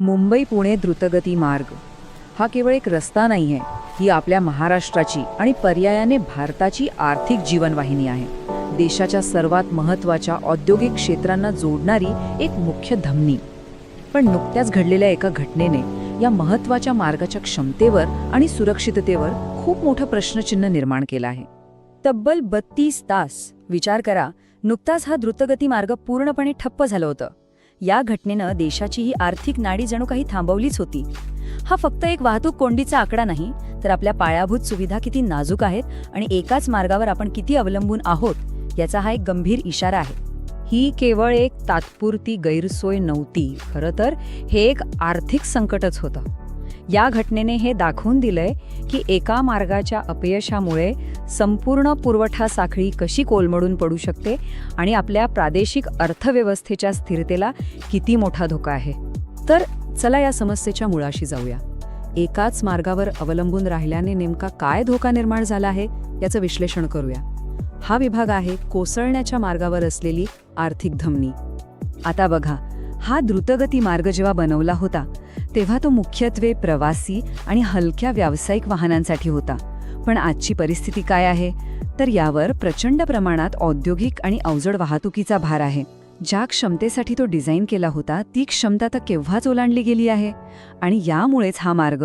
मुंबई पुणे द्रुतगती मार्ग हा केवळ एक रस्ता नाही आहे, ही आपल्या महाराष्ट्राची आणि पर्यायाने भारताची आर्थिक जीवनवाहिनी आहे. देशाच्या सर्वात महत्त्वाच्या औद्योगिक क्षेत्रांना जोडणारी एक मुख्य धमनी. पण नुकत्याच घडलेल्या एका घटनेने या महत्त्वाच्या मार्गाच्या क्षमतेवर आणि सुरक्षिततेवर खूप मोठं प्रश्नचिन्ह निर्माण केलं आहे. तब्बल 32 तास विचार करा, नुकताच हा द्रुतगती मार्ग पूर्णपणे ठप्प झालं होतं. या घटनेनं देशाची ही आर्थिक नाडी जणू काही थांबवलीच होती. हा फक्त एक वाहतूक कोंडीचा आकडा नाही, तर आपल्या पायाभूत सुविधा किती नाजूक आहेत आणि एकाच मार्गावर आपण किती अवलंबून आहोत याचा हा एक गंभीर इशारा आहे. ही केवळ एक तात्पुरती गैरसोय नव्हती, खरं तर हे एक आर्थिक संकटच होतं. या घटनेने हे दाखवून दिलंय की एका मार्गाच्या अपयशामुळे संपूर्ण पुरवठा साखळी कशी कोलमडून पडू शकते आणि आपल्या प्रादेशिक अर्थव्यवस्थेच्या स्थिरतेला किती मोठा धोका आहे. तर चला या समस्येच्या मुळाशी जाऊया. एकाच मार्गावर अवलंबून राहिल्याने नेमका काय धोका निर्माण झाला आहे याचं विश्लेषण करूया. हा विभाग आहे कोसळण्याच्या मार्गावर असलेली आर्थिक धमनी. आता बघा, हा द्रुतगती मार्ग जेव्हा बनवला होता तेव्हा तो मुख्यत्वे प्रवासी आणि हलक्या व्यावसायिक वाहनांसाठी होता. पण आजची परिस्थिती काय आहे, तर यावर प्रचंड प्रमाणात औद्योगिक आणि अवजड वाहतुकीचा भार आहे. ज्या क्षमतेसाठी तो डिझाईन केला होता ती क्षमता तर केव्हाच ओलांडली गेली आहे आणि यामुळेच हा मार्ग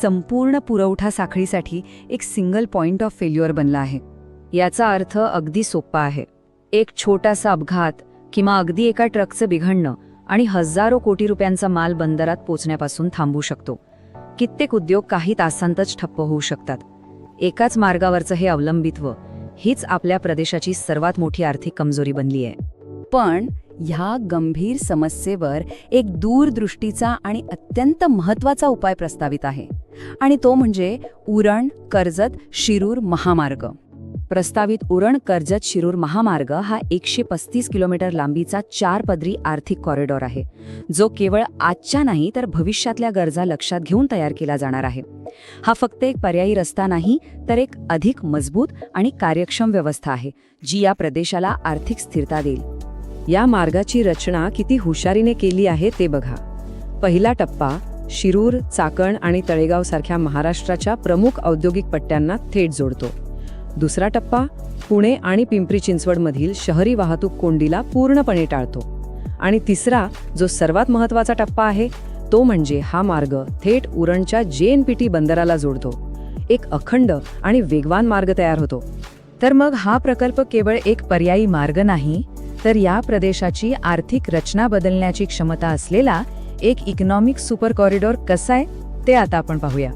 संपूर्ण पुरवठा साखळीसाठी एक सिंगल पॉइंट ऑफ फेल्युअर बनला आहे. याचा अर्थ अगदी सोपा आहे. एक छोटासा अपघात किंवा अगदी एका ट्रकचं बिघडणं आणि हजारो कोटी रुपयांचा माल बंदरात पोचण्यापासून थांबू शकतो. कित्येक उद्योग काही तासांतच ठप्प होऊ शकतात. एकाच मार्गावरचं हे अवलंबित्व हीच आपल्या प्रदेशाची सर्वात मोठी आर्थिक कमजोरी बनली आहे. पण ह्या गंभीर समस्येवर एक दूरदृष्टीचा आणि अत्यंत महत्त्वाचा उपाय प्रस्तावित आहे आणि तो म्हणजे उरण कर्जत शिरूर महामार्ग. प्रस्तावित उरण कर्जत शिरूर महामार्ग हा 135 किलोमीटर लांबीचा 4 पदरी आर्थिक कॉरिडॉर आहे, जो केवळ आजच्या नाही तर भविष्यातल्या गरजा लक्षात घेऊन तयार केला जाणार आहे. हा फक्त एक पर्यायी रस्ता नाही, तर एक अधिक मजबूत आणि कार्यक्षम व्यवस्था आहे, जी या प्रदेशाला आर्थिक स्थिरता देईल. या मार्गाची रचना किती हुशारीने केली आहे ते बघा. पहिला टप्पा शिरूर, चाकण आणि तळेगाव सारख्या महाराष्ट्राच्या प्रमुख औद्योगिक पट्ट्यांना थेट जोडतो. दुसरा टप्पा पुणे आणि पिंपरी चिंचवडमधील शहरी वाहतूक कोंडीला पूर्णपणे टाळतो. आणि तिसरा, जो सर्वात महत्त्वाचा टप्पा आहे, तो म्हणजे हा मार्ग थेट उरणच्या JNPT बंदराला जोडतो. एक अखंड आणि वेगवान मार्ग तयार होतो. तर मग हा प्रकल्प केवळ एक पर्यायी मार्ग नाही, तर या प्रदेशाची आर्थिक रचना बदलण्याची क्षमता असलेला एक इकॉनॉमिक सुपर कॉरिडॉर कसा आहे ते आता आपण पाहूया.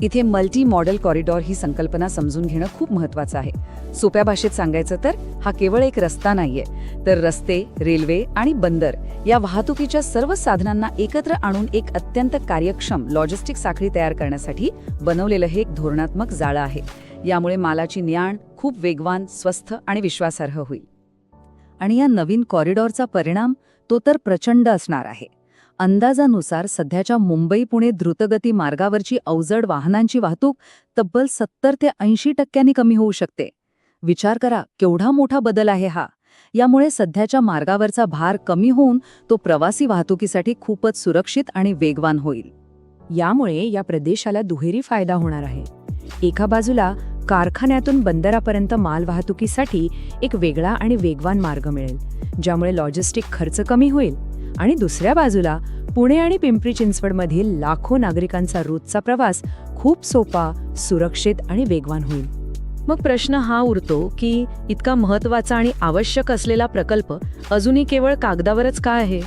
इथे मल्टी मॉडेल कॉरिडॉर ही संकल्पना समजून घेणं खूप महत्त्वाचं आहे. सोप्या भाषेत सांगायचं तर हा केवळ एक रस्ता नाहीये, तर रस्ते, रेल्वे आणि बंदर या वाहतुकीच्या सर्व साधनांना एकत्र आणून एक अत्यंत कार्यक्षम लॉजिस्टिक साखळी तयार करण्यासाठी बनवलेलं हे एक धोरणात्मक जाळं आहे. यामुळे मालाची ने-आण खूप वेगवान, स्वस्थ आणि विश्वासार्ह होईल. आणि या नवीन कॉरिडॉरचा परिणाम तो तर प्रचंड असणार आहे. अंदाजानुसार सध्याच्या मुंबई पुणे द्रुतगती मार्गावरची अवजड वाहनांची वाहतूक तब्बल 70 ते 80% कमी होऊ शकते. विचार करा, केवढा मोठा बदल आहे हा. यामुळे सध्याच्या मार्गावरचा भार कमी होऊन तो प्रवासी वाहतुकीसाठी खूपच सुरक्षित आणि वेगवान होईल. यामुळे या प्रदेशाला दुहेरी फायदा होणार आहे. एका बाजूला कारखान्यातून बंदरापर्यंत माल वाहतुकीसाठी एक वेगळा आणि वेगवान मार्ग मिळेल, ज्यामुळे लॉजिस्टिक खर्च कमी होईल. आणि दुसऱ्या बाजूला पुणे आणि पिंपरी चिंचवडमधील लाखो नागरिकांचा रोजचा प्रवास खूप सोपा, सुरक्षित आणि वेगवान होईल. मग प्रश्न हा उरतो की इतका महत्त्वाचा आणि आवश्यक असलेला प्रकल्प अजूनही केवळ कागदावरच का आहे?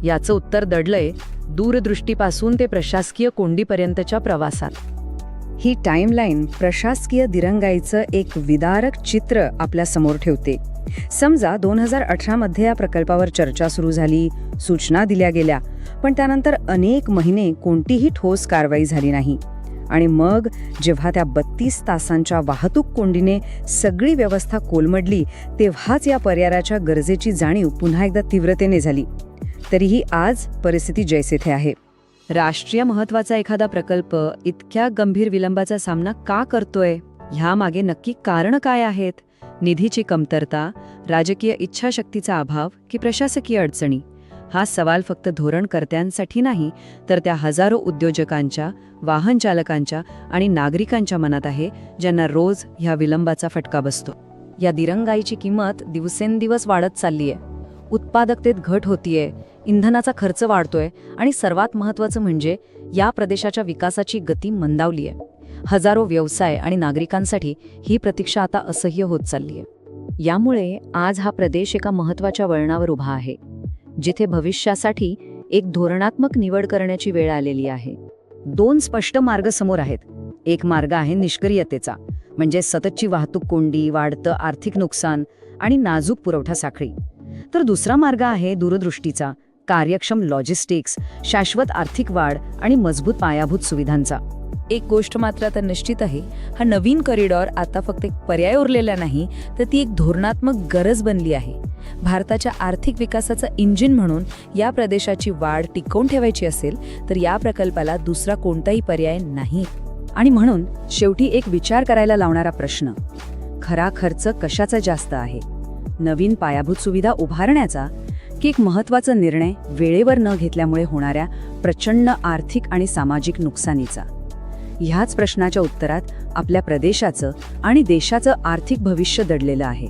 याचं उत्तर दडलंय दूरदृष्टीपासून ते प्रशासकीय कोंडीपर्यंतच्या प्रवासात. ही टाईमलाईन प्रशासकीय दिरंगाईचं एक विदारक चित्र आपल्या समोर ठेवते. समजा 2018 मध्ये या प्रकल्पावर चर्चा सुरू झाली, सूचना दिल्या गेल्या, पण त्यानंतर अनेक महिने कोणतीही ठोस कारवाई झाली नाही. आणि मग जेव्हा त्या 32 तासांच्या वाहतूक कोंडीने सगळी व्यवस्था कोलमडली, तेव्हाच या पर्यायाच्या गरजेची जाणीव पुन्हा एकदा तीव्रतेने झाली. तरीही आज परिस्थिती जैसे थे आहे. राष्ट्रीय महत्त्वाचा एखादा प्रकल्प इतक्या गंभीर विलंबाचा सामना का करतोय? ह्यामागे नक्की कारणं काय आहेत? निधीची कमतरता, राजकीय इच्छाशक्तीचा अभाव की प्रशासकीय अडचणी? हा सवाल फक्त धोरणकर्त्यांसाठी नाही, तर त्या हजारो उद्योजकांच्या, वाहन चालकांच्या आणि नागरिकांच्या मनात आहे, ज्यांना रोज ह्या विलंबाचा फटका बसतो. या दिरंगाईची किंमत दिवसेंदिवस वाढत चाललीय. उत्पादकतेत घट होतीये, इंधनाचा खर्च वाढतोय आणि सर्वात महत्त्वाचं म्हणजे या प्रदेशाच्या विकासाची गती मंदावलीय. हजारो व्यवसाय आणि नागरिकांसाठी ही प्रतीक्षा आता असह्य होत चाललीय. यामुळे आज हा प्रदेश एका महत्त्वाच्या वळणावर उभा आहे, जिथे भविष्यासाठी एक धोरणात्मक निवड करण्याची वेळ आलेली आहे. 2 स्पष्ट मार्ग समोर आहेत. एक मार्ग आहे निष्क्रियतेचा, म्हणजे सततची वाहतूक कोंडी, वाढतं आर्थिक नुकसान आणि नाजूक पुरवठा साखळी. तर दुसरा मार्ग आहे दूरदृष्टीचा, कार्यक्षम लॉजिस्टिक्स, शाश्वत आर्थिक वाढ आणि मजबूत पायाभूत सुविधांचा. एक गोष्ट मात्र आता निश्चित आहे, हा नवीन कॉरिडॉर आता फक्त एक पर्याय उरलेला नाही, तर ती एक धोरणात्मक गरज बनली आहे. भारताच्या आर्थिक विकासाचं इंजिन म्हणून या प्रदेशाची वाढ टिकवून ठेवायची असेल तर या प्रकल्पाला दुसरा कोणताही पर्याय नाही. आणि म्हणून शेवटी एक विचार करायला लावणारा प्रश्न, खरा खर्च कशाचा जास्त आहे? नवीन पायाभूत सुविधा उभारण्याचा की एक महत्त्वाचा निर्णय वेळेवर न घेतल्यामुळे होणाऱ्या प्रचंड आर्थिक आणि सामाजिक नुकसानीचा? ह्याच प्रश्नाच्या उत्तरात आपल्या प्रदेशाचं आणि देशाचं आर्थिक भविष्य दडलेलं आहे.